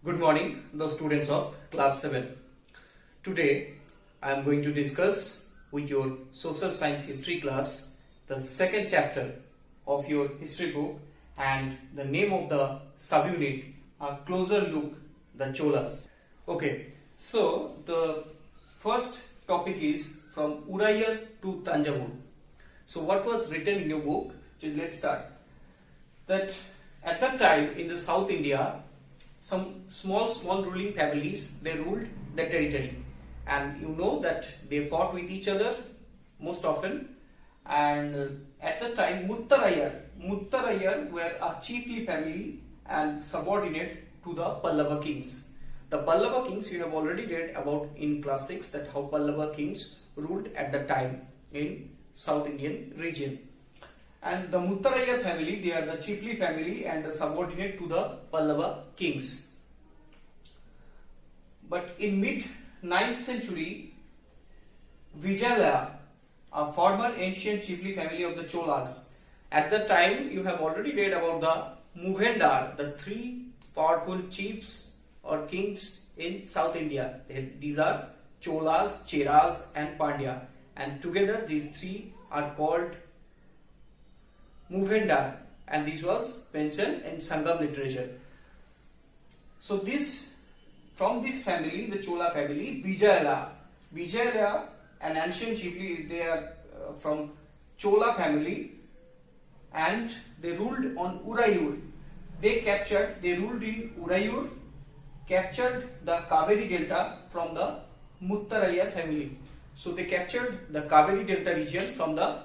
Good morning, the students of class 7. Today I am going to discuss with your social science history class the second chapter of your history book, and the name of the subunit, a closer look, the Cholas. Okay, so the first topic is from Urayur to Tanjavur. So what was written in your book? So let's start. That at that time in the South India, some small ruling families, they ruled the territory, and you know that they fought with each other most often. And at the time, Muttarayar were a chiefly family and subordinate to the Pallava kings. The Pallava kings you have already read about in class 6, that how Pallava kings ruled at the time in South Indian region. And the Muttarayar family, they are the chiefly family and the subordinate to the Pallava kings. But in mid 9th century, Vijayalaya, a former ancient chiefly family of the Cholas, at the time you have already read about the Mohenjar, the three powerful chiefs or kings in South India. These are Cholas, Cheras and Pandya, and together these three are called Mohenjar, and this was mentioned in Sangam literature. So from this family, the Chola family, Vijayalaya, an ancient chiefly, they are from Chola family, and they ruled on Urayur. They ruled in Urayur, captured the Kaveri Delta from the Muttarayar family. So they captured the Kaveri Delta region from the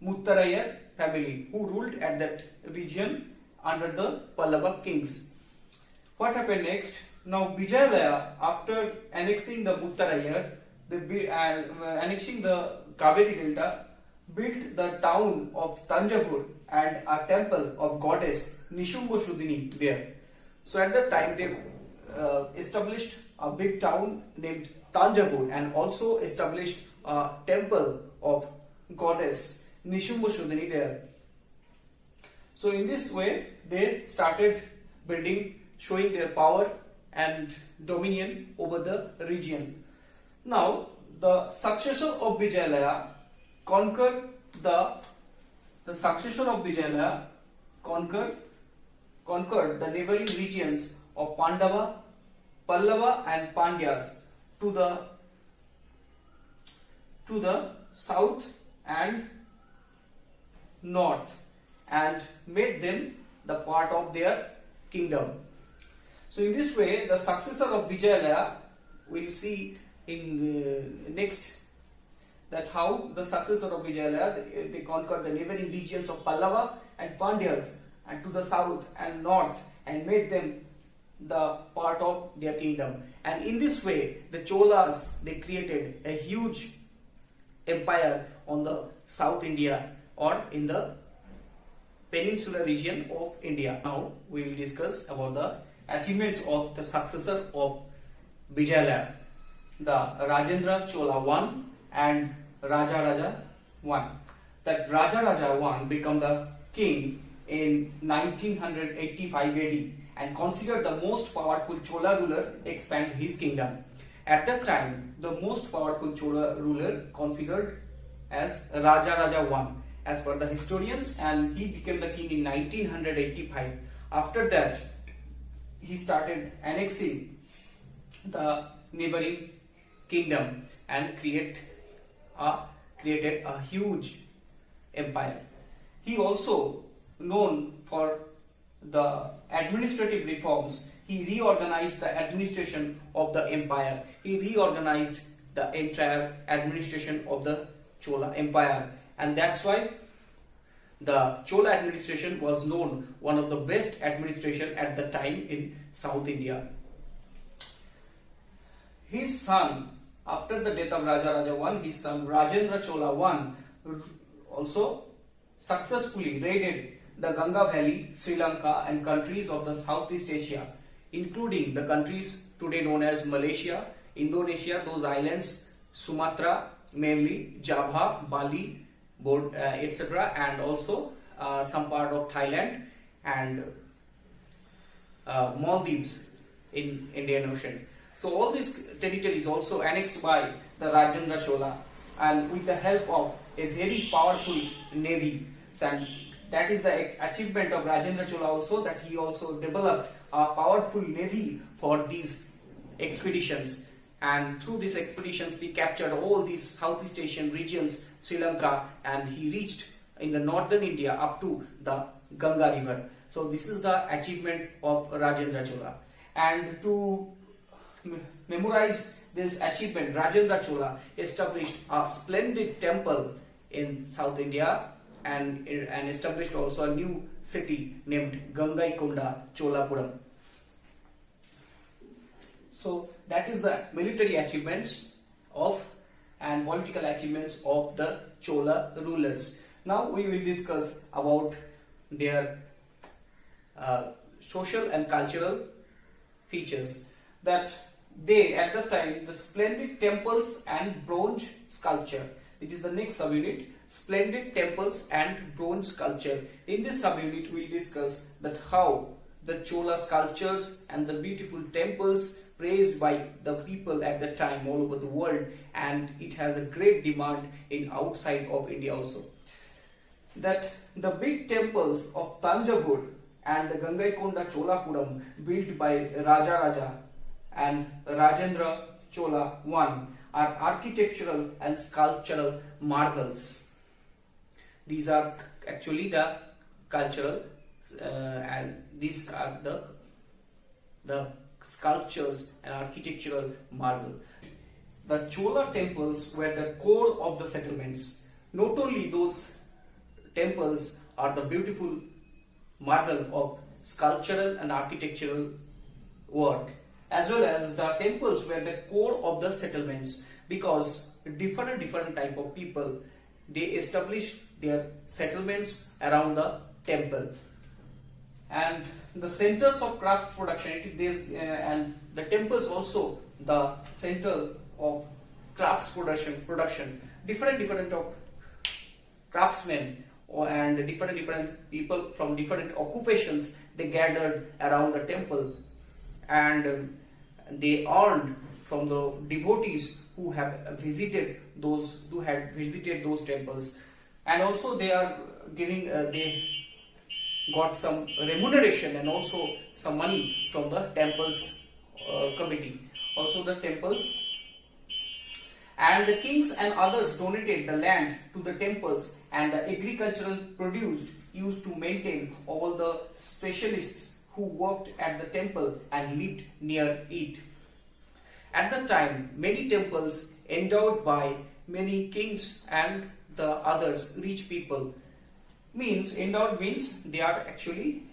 Muttarayar family, who ruled at that region under the Pallava kings. What happened next? Now Vijayalaya, after annexing the Muttarayar, annexing the Kaveri Delta, built the town of Tanjavur and a temple of goddess Nishumboshudini there. So at that time they established a big town named Tanjavur and also established a temple of goddess Nishumboshudini there. So in this way they started building, showing their power and dominion over the region. Now the successor of Vijayalaya conquered the neighboring regions of Pandava, Pallava and Pandyas to the south and north, and made them the part of their kingdom. So in this way, the successor of Vijayalaya, we will see in next that how the successor of Vijayalaya, they conquered the neighboring regions of Pallava and Pandyas and to the south and north, and made them the part of their kingdom. And in this way, the Cholas, they created a huge empire on the South India or in the peninsular region of India. Now we will discuss about the achievements of the successor of Vijayalaya, the Rajendra Chola I and Rajaraja I. That Rajaraja I became the king in 1985 AD and considered the most powerful Chola ruler expand his kingdom. At that time, the most powerful Chola ruler considered as Rajaraja I as per the historians, and he became the king in 1985. After that, he started annexing the neighboring kingdom and created a huge empire. He also known for the administrative reforms. He reorganized the administration of the empire. He reorganized the entire administration of the Chola empire, and that's why the Chola administration was known one of the best administration at the time in South India. His son, after the death of Rajaraja I, his son Rajendra Chola I also successfully raided the Ganga Valley, Sri Lanka and countries of the Southeast Asia, including the countries today known as Malaysia, Indonesia, those islands, Sumatra, mainly Java, Bali, etc., and also some part of Thailand and Maldives in Indian Ocean. So all these territories also annexed by the Rajendra Chola, and with the help of a very powerful navy. And that is the achievement of Rajendra Chola also, that he also developed a powerful navy for these expeditions. And through these expeditions he captured all these Southeast Asian regions, Sri Lanka, and he reached in the northern India up to the Ganga river. So this is the achievement of Rajendra Chola. And to memorize this achievement, Rajendra Chola established a splendid temple in South India, and established also a new city named Gangaikonda Cholapuram. So that is the military achievements of and political achievements of the Chola rulers. Now we will discuss about their social and cultural features. That they, at the time, the splendid temples and bronze sculpture. It is the next subunit, splendid temples and bronze sculpture. In this subunit we will discuss that how the Chola sculptures and the beautiful temples praised by the people at the time all over the world, and it has a great demand in outside of India also. That the big temples of Tanjavur and the Gangaikonda Cholapuram, built by Raja and Rajendra Chola I, are architectural and sculptural marvels. These are actually the cultural and these are the sculptures and architectural marvel. The Chola temples were the core of the settlements. Not only those temples are the beautiful marvel of sculptural and architectural work, as well as the temples were the core of the settlements, because different type of people, they established their settlements around the temple. And the centers of craft production, and the temples also the center of crafts production. Different of craftsmen and different people from different occupations, they gathered around the temple, and they earned from the devotees who had visited those temples, and also they are giving they got some remuneration and also some money from the temples committee. Also the temples and the kings and others donated the land to the temples, and the agricultural produce used to maintain all the specialists who worked at the temple and lived near it. At the time, many temples endowed by many kings and the others rich people. Endowed means they are actually,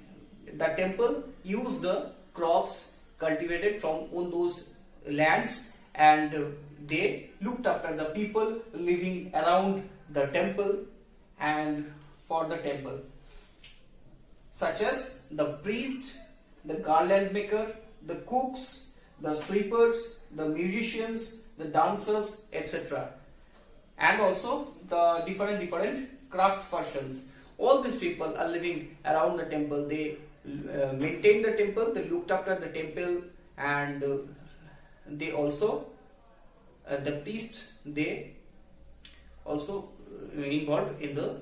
the temple used the crops cultivated from on those lands, and they looked after the people living around the temple and for the temple, such as the priest, the garland maker, the cooks, the sweepers, the musicians, the dancers, etc. And also the different crafts persons. All these people are living around the temple. They maintained the temple, they looked after the temple, and they also the priests, they also involved in the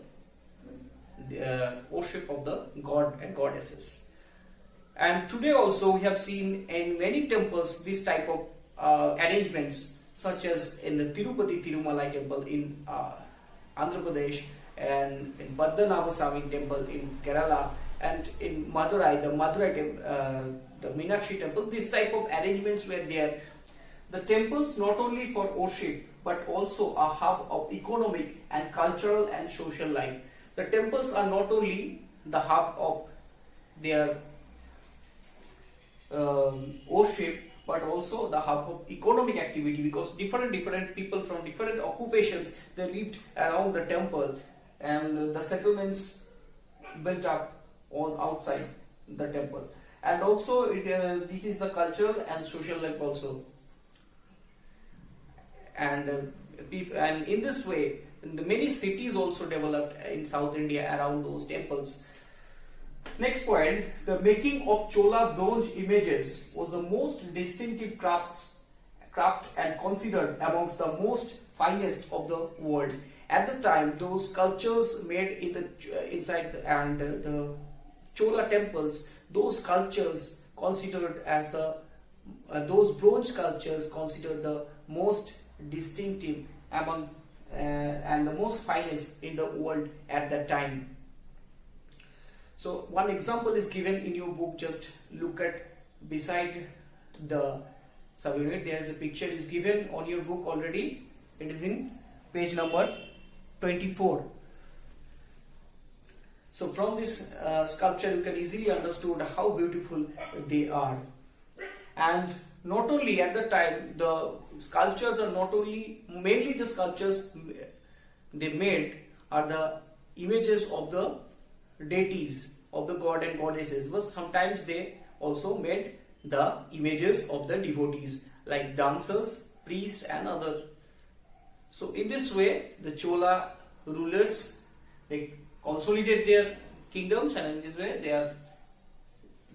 worship of the god and goddesses. And today also we have seen in many temples this type of arrangements, such as in the Tirupati Tirumalai temple in Andhra Pradesh, and in Padmanabhaswamy temple in Kerala, and in Madurai, the Meenakshi temple. This type of arrangements were there. The temples not only for worship but also a hub of economic and cultural and social life. The temples are not only the hub of their worship but also the hub of economic activity, because different people from different occupations, they lived around the temple, and the settlements built up all outside the temple. And also this is the cultural and social life also. And in this way, many cities also developed in South India around those temples. Next point, the making of Chola bronze images was the most distinctive craft and considered amongst the most finest of the world. At the time, those sculptures made in the the Chola temples, those sculptures considered as those bronze sculptures considered the most distinctive among and the most finest in the world at that time. So one example is given in your book. Just look at beside the subunit. There is a picture is given on your book already. It is in page number 24. So from this sculpture you can easily understood how beautiful they are. And not only at the time, the sculptures are not only, mainly the sculptures they made are the images of the deities, of the god and goddesses, but sometimes they also made the images of the devotees like dancers, priests and other. So in this way the Chola rulers, they consolidate their kingdoms, and in this way they are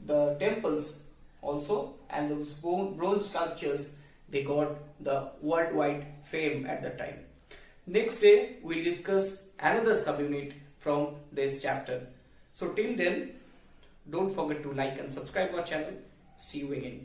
the temples also and those bronze sculptures, they got the worldwide fame at the time. Next day we'll discuss another subunit from this chapter. So till then, don't forget to like and subscribe our channel. See you again.